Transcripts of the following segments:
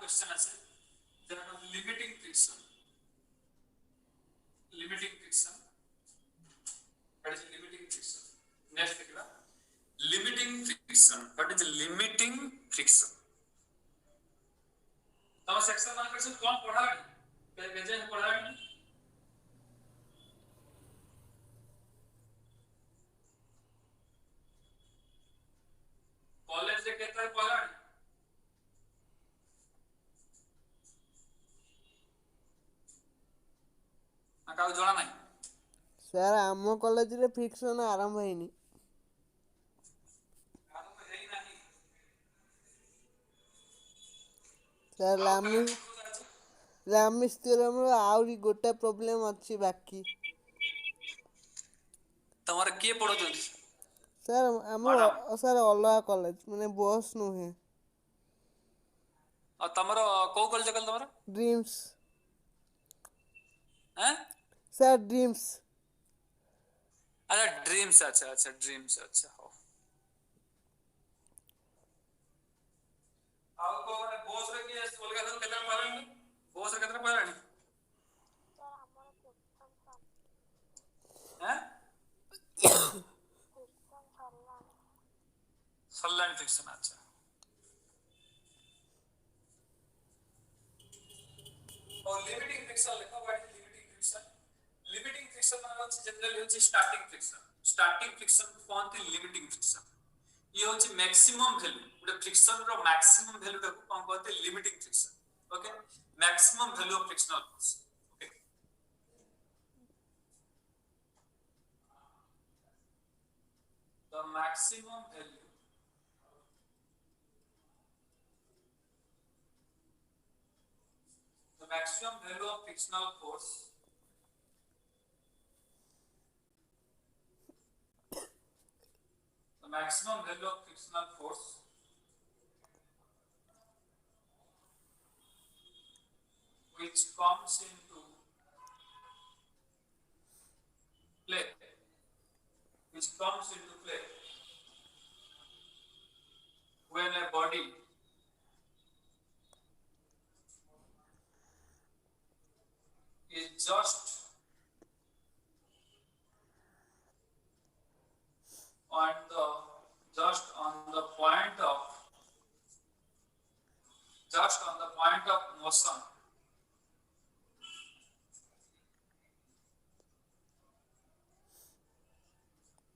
question আছে যেটা limiting friction what is limiting friction next देखिबा limiting friction what is limiting friction तम section मान कर कौन पढ़ानी पेज पढ़ानी कॉलेज रे केता पढ़ानी काउ जणा नाही सर आम कॉलेज रे फ्रिक्शन आरंभ हैनी सर लामिस थ्योरम रो आउरी गोटे प्रॉब्लम अछि बाकी तमर के पढो जल्दी सर सर अलगा कॉलेज माने बस नुहे और तमरो को कॉलेज कल तमरो ड्रीम्स हैं सर ड्रीम्स अच्छा ड्रीम्स अच्छा हो आओ को माने बॉस रे के अलगा सब केतना पारानी बॉस रे केतना पारानी हैं सल्लाइन फिक्शन अच्छा और लिमिटिंग फ्रिक्शन लिखो व्हाट इज लिमिटिंग फ्रिक्शन माने होची जनरली होची स्टार्टिंग फ्रिक्शन कोनती लिमिटिंग फ्रिक्शन ये होची मैक्सिमम वैल्यू गुटे फ्रिक्शन रो मैक्सिमम वैल्यू को कोन कहते limiting friction okay maximum value of frictional force okay the maximum value the maximum value of frictional force which comes into play when a body is just on the point of motion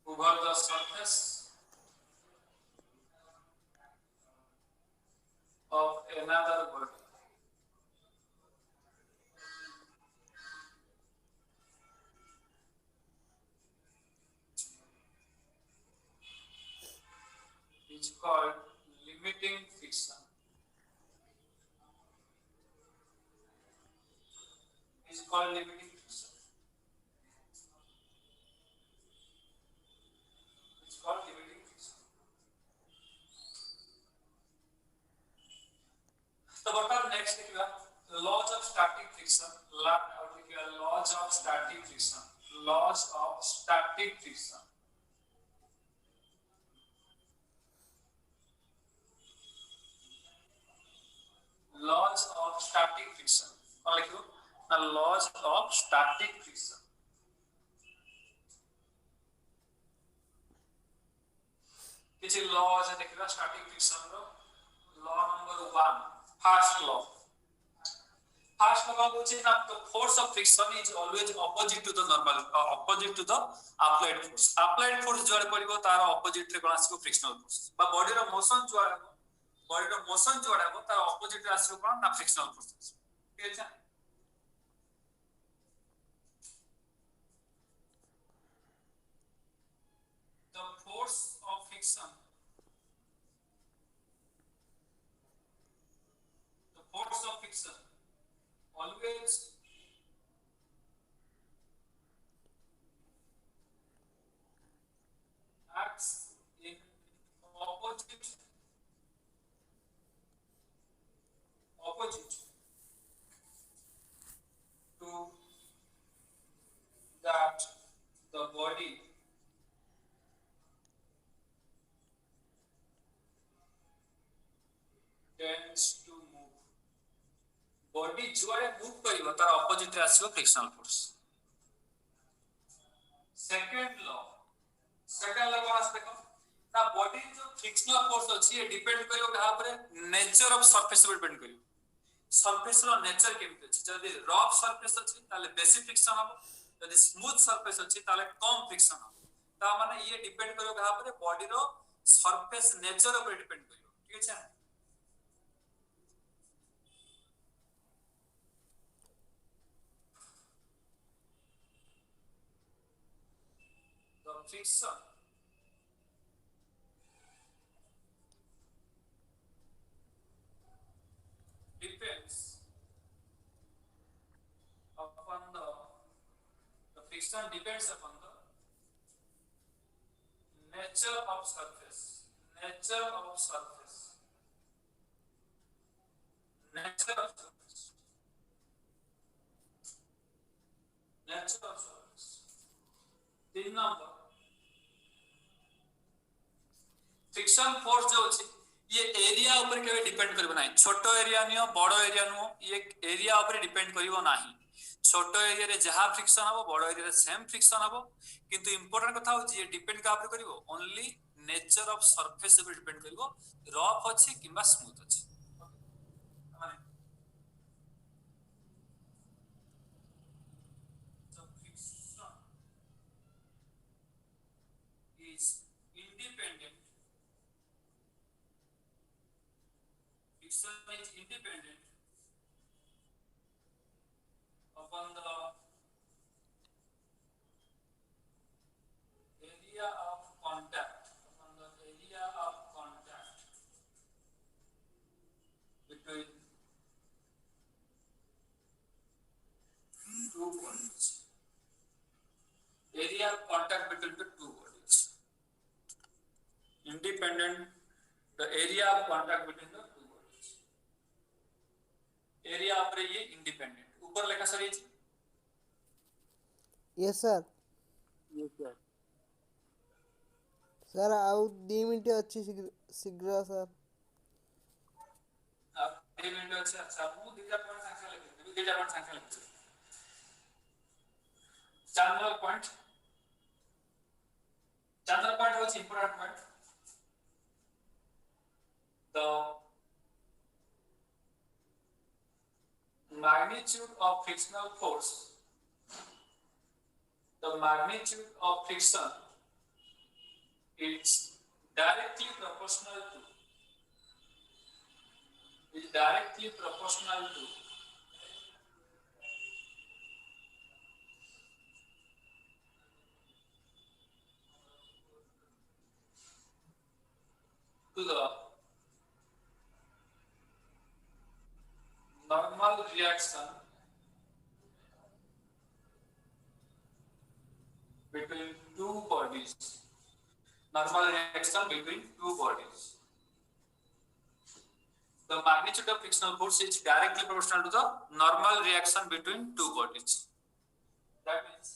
over the surface of another body is called limiting friction तो what are next लिखिबा laws of static friction laws of static friction laws of static friction और लिखो the laws of static friction किसी laws है देखिबा static friction रो law number 1 first law कौन होची ना तो force of friction is always opposite to the normal opposite to the applied force जोड़े पड़िबो तार opposite रे कोन आसीबो frictional force बा बॉडी रो मोशन जोड़े तार opposite रे आसीबो कोन ना frictional force ठीक है the force of friction always acts in opposite to that the body tends to move body जुआडे मूव करिवो तार ऑपोजिट रे आसीबो फ्रिक्शनल फोर्स। सेकंड लॉ कोन आसे देखो ना बॉडी जो फ्रिक्शनल फोर्स अछि ये डिपेंड करिवो कहा पर नेचर ऑफ सरफेस पर डिपेंड करिवो। सरफेस रो नेचर केमति अछि जदी रफ सरफेस अछि ताले बेसी फ्रिक्शन हबो जदी स्मूथ सरफेस अछि ताले कम फ्रिक्शन हबो। ता माने ये डिपेंड करिवो कहा पर बॉडी रो सरफेस नेचर पर डिपेंड करिवो ठीक छै। The friction depends upon the friction depends upon the nature of surface, nature of surface, nature of surface, nature of surface। 3 number friction force जो अछि ये एरिया ऊपर केवे डिपेंड करबो नाही। छोटो एरिया नियो बड़ो एरिया नो ये एरिया ऊपर डिपेंड करिवो नाही। छोटो एरिया रे जहा फ्रिक्शन हबो बड़ो एरिया रे सेम फ्रिक्शन हबो किंतु इंपोर्टेंट कथा हो जे डिपेंड का ऊपर करिवो ओनली नेचर ऑफ सरफेस ऊपर डिपेंड करिवो रफ अछि किबा स्मूथ अछि। माने the friction is independent, friction is independent upon the area of contact, upon the area of contact between two bodies, area of contact between the two bodies, independent the area of contact between the two bodies, area पर ये independent ऊपर लिखा sir ये yes sir. Sir आउ 2 minute अच्छी शीघ्र sir. अब 3 minute আছে আচ্ছা মু দুইটা পয়েন্ট সংখ্যা লিখি দুইটা পয়েন্ট সংখ্যা লিখছি। 4 নম্বর পয়েন্ট হচ্ছে important point the magnitude of frictional force, the magnitude of friction is directly proportional to the normal reaction between two bodies, normal reaction between two bodies. The magnitude of frictional force is directly proportional to the normal reaction between two bodies. That means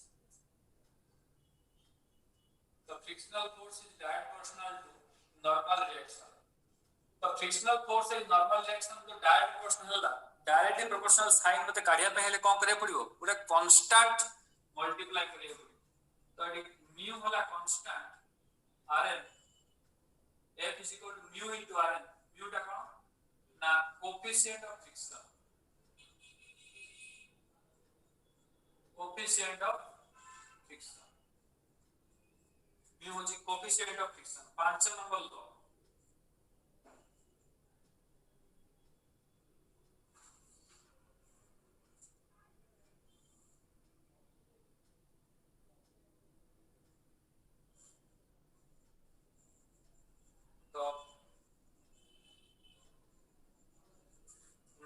the frictional force is directly proportional to normal reaction. The frictional force is normal reaction to direct proportional होला directly proportional sign मते काढिया पहले कोन करे पड़ियो पूरा constant multiply करे पड़ियो। तो ये म्यू होला constant rn f is equal to mu into rn mu टा कोन ना कोएफिशिएंट ऑफ फ्रिक्शन mu होची coefficient of friction 5 number low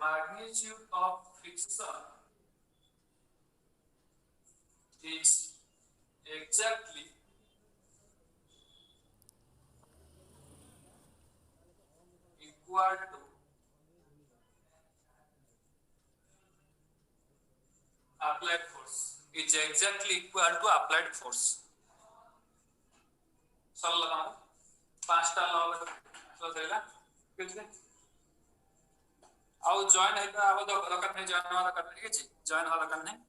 magnitude of friction is exactly equal to applied force सरल ना पांचटा लॉ तो देला कितने ଆଉ ଜଏନ୍ ହେବା ଦରକାର ନାହିଁ, ଜଏନ୍ ହବା ଦରକାର ନାହିଁ, ଠିକ ଅଛି, ଜଏନ୍ ହବା ଦରକାର ନାହିଁ।